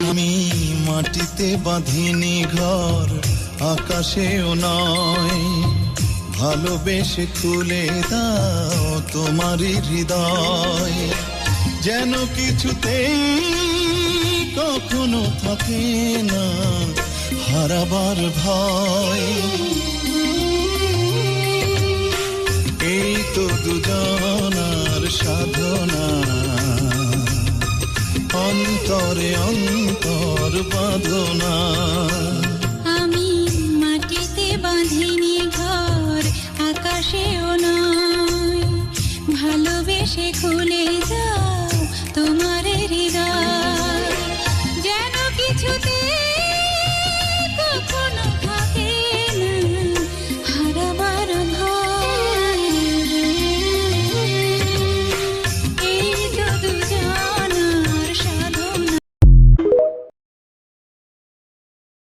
আমি মাটিতে বাঁধিনি ঘর, আকাশেও নয়, ভালোবেসে খুলে দাও তোমারই হৃদয়। যেন কিছুতেই কখনো থাকে না হারাবার ভয়। এই তো দুজনার সাধনা, অন্তরে অন্তর বাঁধনা। আমি মাটিতে বাঁধিনি ঘর, আকাশেও নয়, ভালোবেসে খুলে যাও তোমার